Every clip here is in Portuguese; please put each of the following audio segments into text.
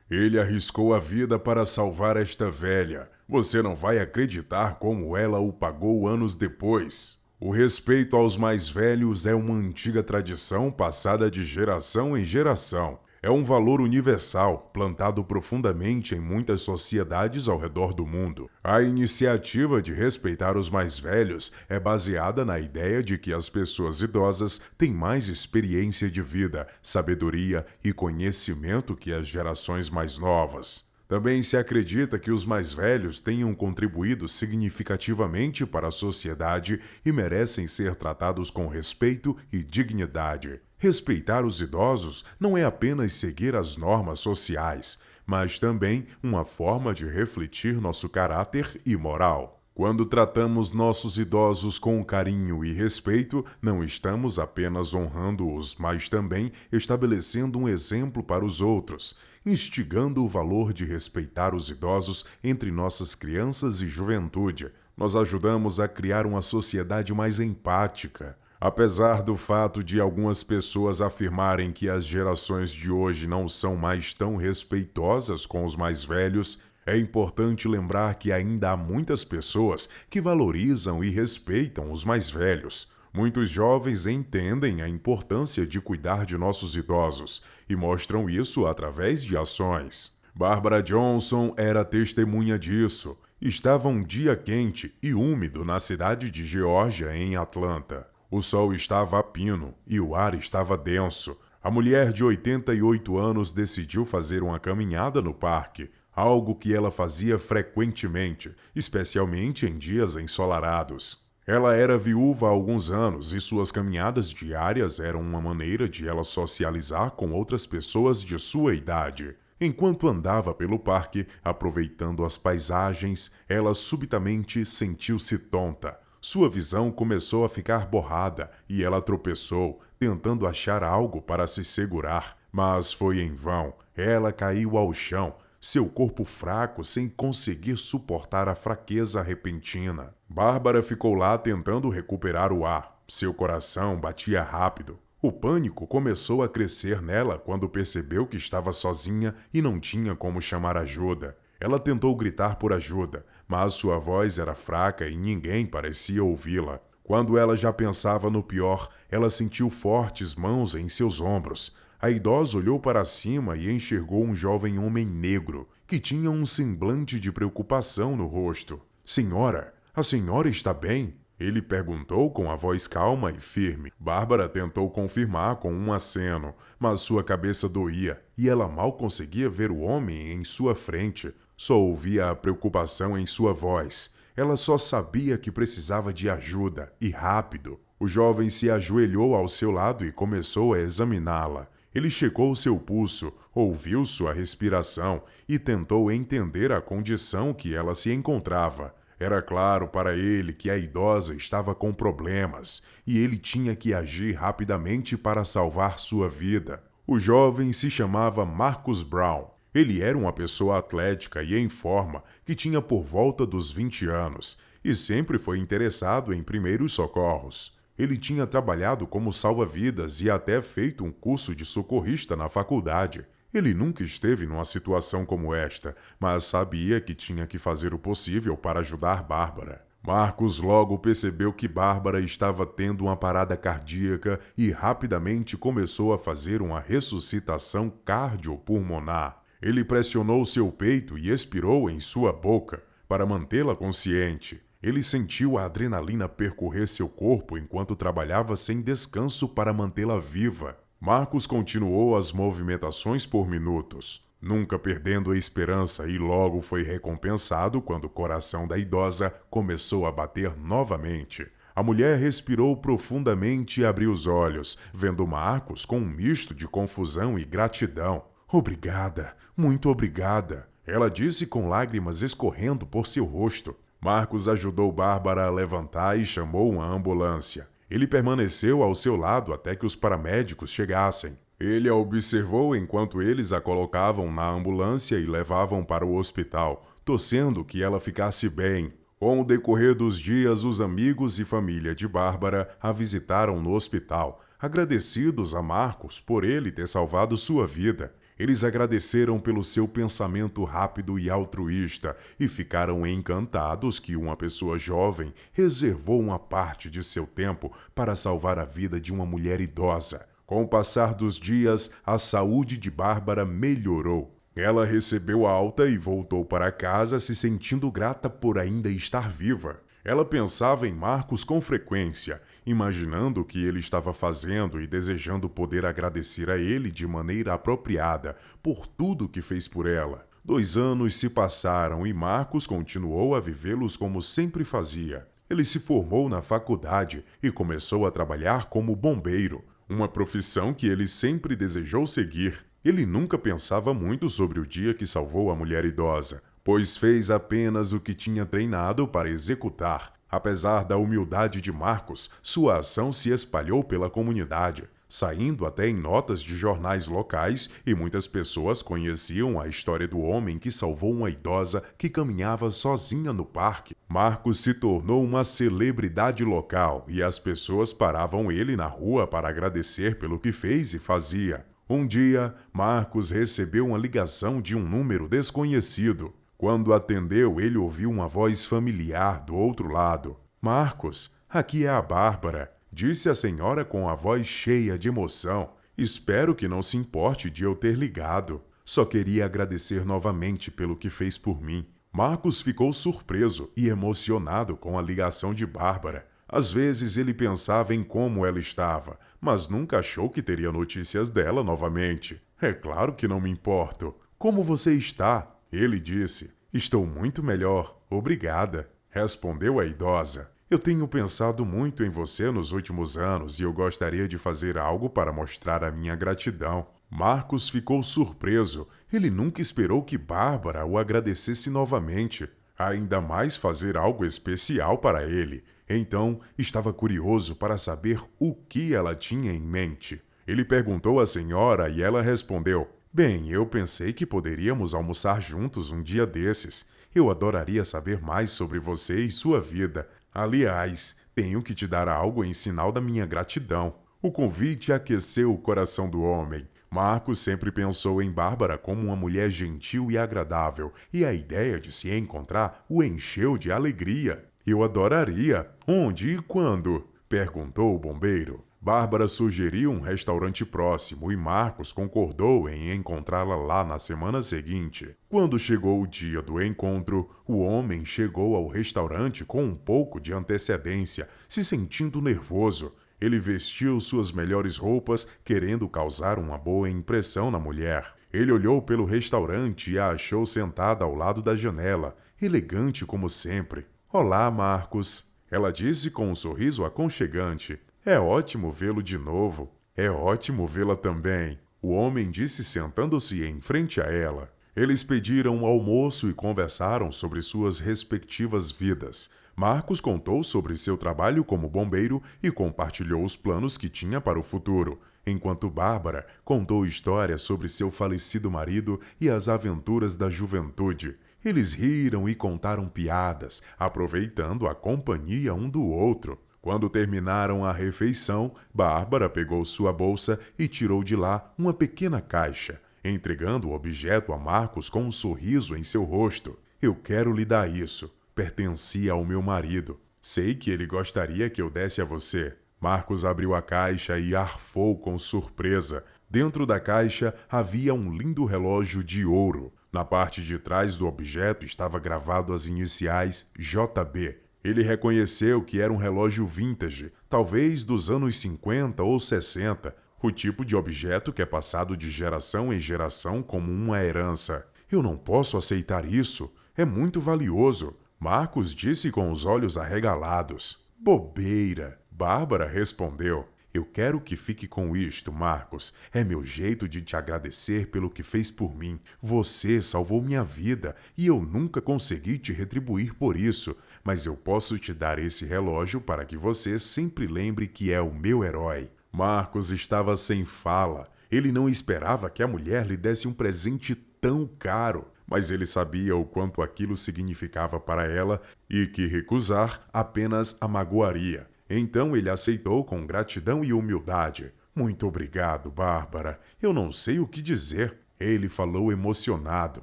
Ele arriscou a vida para salvar esta velha. Você não vai acreditar como ela o pagou anos depois. O respeito aos mais velhos é uma antiga tradição passada de geração em geração. É um valor universal, plantado profundamente em muitas sociedades ao redor do mundo. A iniciativa de respeitar os mais velhos é baseada na ideia de que as pessoas idosas têm mais experiência de vida, sabedoria e conhecimento que as gerações mais novas. Também se acredita que os mais velhos tenham contribuído significativamente para a sociedade e merecem ser tratados com respeito e dignidade. Respeitar os idosos não é apenas seguir as normas sociais, mas também uma forma de refletir nosso caráter e moral. Quando tratamos nossos idosos com carinho e respeito, não estamos apenas honrando-os, mas também estabelecendo um exemplo para os outros, instigando o valor de respeitar os idosos entre nossas crianças e juventude. Nós ajudamos a criar uma sociedade mais empática. Apesar do fato de algumas pessoas afirmarem que as gerações de hoje não são mais tão respeitosas com os mais velhos, é importante lembrar que ainda há muitas pessoas que valorizam e respeitam os mais velhos. Muitos jovens entendem a importância de cuidar de nossos idosos e mostram isso através de ações. Barbara Johnson era testemunha disso. Estava um dia quente e úmido na cidade de Geórgia, em Atlanta. O sol estava a pino e o ar estava denso. A mulher de 88 anos decidiu fazer uma caminhada no parque, algo que ela fazia frequentemente, especialmente em dias ensolarados. Ela era viúva há alguns anos e suas caminhadas diárias eram uma maneira de ela socializar com outras pessoas de sua idade. Enquanto andava pelo parque, aproveitando as paisagens, ela subitamente sentiu-se tonta. Sua visão começou a ficar borrada e ela tropeçou, tentando achar algo para se segurar. Mas foi em vão. Ela caiu ao chão, seu corpo fraco sem conseguir suportar a fraqueza repentina. Bárbara ficou lá tentando recuperar o ar. Seu coração batia rápido. O pânico começou a crescer nela quando percebeu que estava sozinha e não tinha como chamar ajuda. Ela tentou gritar por ajuda, mas sua voz era fraca e ninguém parecia ouvi-la. Quando ela já pensava no pior, ela sentiu fortes mãos em seus ombros. A idosa olhou para cima e enxergou um jovem homem negro, que tinha um semblante de preocupação no rosto. "Senhora, a senhora está bem?" Ele perguntou com a voz calma e firme. Bárbara tentou confirmar com um aceno, mas sua cabeça doía e ela mal conseguia ver o homem em sua frente. Só ouvia a preocupação em sua voz. Ela só sabia que precisava de ajuda, e rápido. O jovem se ajoelhou ao seu lado e começou a examiná-la. Ele checou seu pulso, ouviu sua respiração e tentou entender a condição que ela se encontrava. Era claro para ele que a idosa estava com problemas e ele tinha que agir rapidamente para salvar sua vida. O jovem se chamava Marcus Brown. Ele era uma pessoa atlética e em forma, que tinha por volta dos 20 anos, e sempre foi interessado em primeiros socorros. Ele tinha trabalhado como salva-vidas e até feito um curso de socorrista na faculdade. Ele nunca esteve numa situação como esta, mas sabia que tinha que fazer o possível para ajudar Bárbara. Marcos logo percebeu que Bárbara estava tendo uma parada cardíaca e rapidamente começou a fazer uma ressuscitação cardiopulmonar. Ele pressionou seu peito e expirou em sua boca para mantê-la consciente. Ele sentiu a adrenalina percorrer seu corpo enquanto trabalhava sem descanso para mantê-la viva. Marcos continuou as movimentações por minutos, nunca perdendo a esperança, e logo foi recompensado quando o coração da idosa começou a bater novamente. A mulher respirou profundamente e abriu os olhos, vendo Marcos com um misto de confusão e gratidão. "Obrigada, muito obrigada", ela disse com lágrimas escorrendo por seu rosto. Marcos ajudou Bárbara a levantar e chamou uma ambulância. Ele permaneceu ao seu lado até que os paramédicos chegassem. Ele a observou enquanto eles a colocavam na ambulância e levavam para o hospital, torcendo que ela ficasse bem. Com o decorrer dos dias, os amigos e família de Bárbara a visitaram no hospital, agradecidos a Marcos por ele ter salvado sua vida. Eles agradeceram pelo seu pensamento rápido e altruísta e ficaram encantados que uma pessoa jovem reservou uma parte de seu tempo para salvar a vida de uma mulher idosa. Com o passar dos dias, a saúde de Bárbara melhorou. Ela recebeu alta e voltou para casa se sentindo grata por ainda estar viva. Ela pensava em Marcos com frequência, imaginando o que ele estava fazendo e desejando poder agradecer a ele de maneira apropriada por tudo que fez por ela. 2 anos se passaram e Marcos continuou a vivê-los como sempre fazia. Ele se formou na faculdade e começou a trabalhar como bombeiro, uma profissão que ele sempre desejou seguir. Ele nunca pensava muito sobre o dia que salvou a mulher idosa, pois fez apenas o que tinha treinado para executar. Apesar da humildade de Marcos, sua ação se espalhou pela comunidade, saindo até em notas de jornais locais, e muitas pessoas conheciam a história do homem que salvou uma idosa que caminhava sozinha no parque. Marcos se tornou uma celebridade local e as pessoas paravam ele na rua para agradecer pelo que fez e fazia. Um dia, Marcos recebeu uma ligação de um número desconhecido. Quando atendeu, ele ouviu uma voz familiar do outro lado. "Marcos, aqui é a Bárbara", disse a senhora com a voz cheia de emoção. "Espero que não se importe de eu ter ligado. Só queria agradecer novamente pelo que fez por mim." Marcos ficou surpreso e emocionado com a ligação de Bárbara. Às vezes ele pensava em como ela estava, mas nunca achou que teria notícias dela novamente. "É claro que não me importo. Como você está?" Ele disse. "Estou muito melhor, obrigada", respondeu a idosa. "Eu tenho pensado muito em você nos últimos anos e eu gostaria de fazer algo para mostrar a minha gratidão." Marcos ficou surpreso. Ele nunca esperou que Bárbara o agradecesse novamente, ainda mais fazer algo especial para ele. Então, estava curioso para saber o que ela tinha em mente. Ele perguntou à senhora e ela respondeu: "Bem, eu pensei que poderíamos almoçar juntos um dia desses. Eu adoraria saber mais sobre você e sua vida. Aliás, tenho que te dar algo em sinal da minha gratidão." O convite aqueceu o coração do homem. Marcos sempre pensou em Bárbara como uma mulher gentil e agradável, e a ideia de se encontrar o encheu de alegria. "Eu adoraria. Onde e quando?" perguntou o bombeiro. Bárbara sugeriu um restaurante próximo e Marcos concordou em encontrá-la lá na semana seguinte. Quando chegou o dia do encontro, o homem chegou ao restaurante com um pouco de antecedência, se sentindo nervoso. Ele vestiu suas melhores roupas, querendo causar uma boa impressão na mulher. Ele olhou pelo restaurante e a achou sentada ao lado da janela, elegante como sempre. "Olá, Marcos", ela disse com um sorriso aconchegante. "É ótimo vê-lo de novo." "É ótimo vê-la também", o homem disse sentando-se em frente a ela. Eles pediram um almoço e conversaram sobre suas respectivas vidas. Marcos contou sobre seu trabalho como bombeiro e compartilhou os planos que tinha para o futuro, enquanto Bárbara contou histórias sobre seu falecido marido e as aventuras da juventude. Eles riram e contaram piadas, aproveitando a companhia um do outro. Quando terminaram a refeição, Bárbara pegou sua bolsa e tirou de lá uma pequena caixa, entregando o objeto a Marcos com um sorriso em seu rosto. "Eu quero lhe dar isso. Pertencia ao meu marido. Sei que ele gostaria que eu desse a você." Marcos abriu a caixa e arfou com surpresa. Dentro da caixa havia um lindo relógio de ouro. Na parte de trás do objeto estava gravado as iniciais JB. Ele reconheceu que era um relógio vintage, talvez dos anos 50 ou 60, o tipo de objeto que é passado de geração em geração como uma herança. "Eu não posso aceitar isso. É muito valioso", Marcos disse com os olhos arregalados. "Bobeira", Bárbara respondeu. "Eu quero que fique com isto, Marcos. É meu jeito de te agradecer pelo que fez por mim. Você salvou minha vida e eu nunca consegui te retribuir por isso, mas eu posso te dar esse relógio para que você sempre lembre que é o meu herói." Marcos estava sem fala. Ele não esperava que a mulher lhe desse um presente tão caro, mas ele sabia o quanto aquilo significava para ela e que recusar apenas a magoaria. Então ele aceitou com gratidão e humildade. "Muito obrigado, Bárbara. Eu não sei o que dizer." Ele falou emocionado.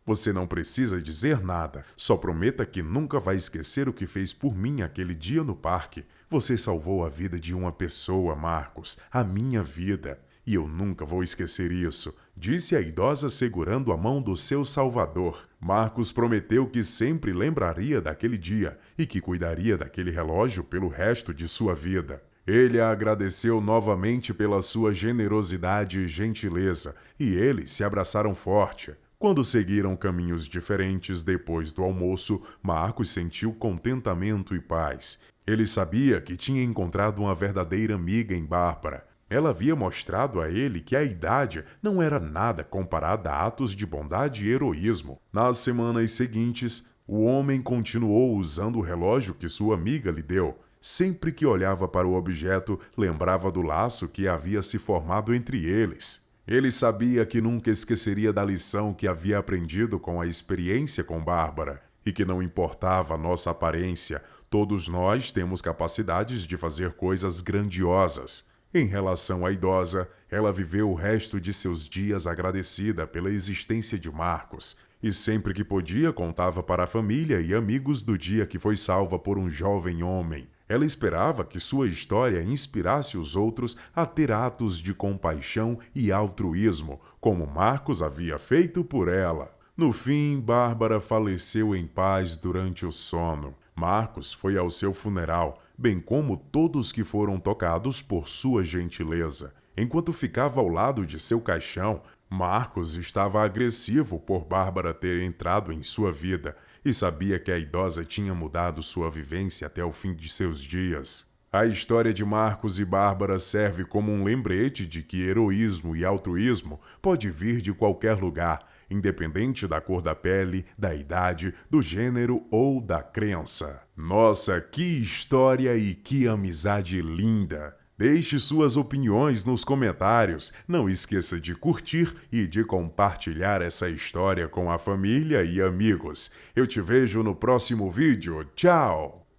Você não precisa dizer nada. Só prometa que nunca vai esquecer o que fez por mim aquele dia no parque. Você salvou a vida de uma pessoa, Marcos. A minha vida. E eu nunca vou esquecer isso, disse a idosa segurando a mão do seu salvador. Marcos prometeu que sempre lembraria daquele dia e que cuidaria daquele relógio pelo resto de sua vida. Ele a agradeceu novamente pela sua generosidade e gentileza, e eles se abraçaram forte. Quando seguiram caminhos diferentes depois do almoço, Marcos sentiu contentamento e paz. Ele sabia que tinha encontrado uma verdadeira amiga em Bárbara. Ela havia mostrado a ele que a idade não era nada comparada a atos de bondade e heroísmo. Nas semanas seguintes, o homem continuou usando o relógio que sua amiga lhe deu. Sempre que olhava para o objeto, lembrava do laço que havia se formado entre eles. Ele sabia que nunca esqueceria da lição que havia aprendido com a experiência com Bárbara, e que não importava a nossa aparência, todos nós temos capacidades de fazer coisas grandiosas. Em relação à idosa, ela viveu o resto de seus dias agradecida pela existência de Marcos, e sempre que podia contava para a família e amigos do dia que foi salva por um jovem homem. Ela esperava que sua história inspirasse os outros a ter atos de compaixão e altruísmo, como Marcos havia feito por ela. No fim, Bárbara faleceu em paz durante o sono. Marcos foi ao seu funeral, bem como todos que foram tocados por sua gentileza. Enquanto ficava ao lado de seu caixão, Marcos estava agressivo por Bárbara ter entrado em sua vida e sabia que a idosa tinha mudado sua vivência até o fim de seus dias. A história de Marcos e Bárbara serve como um lembrete de que heroísmo e altruísmo pode vir de qualquer lugar, independente da cor da pele, da idade, do gênero ou da crença. Nossa, que história e que amizade linda! Deixe suas opiniões nos comentários. Não esqueça de curtir e de compartilhar essa história com a família e amigos. Eu te vejo no próximo vídeo. Tchau!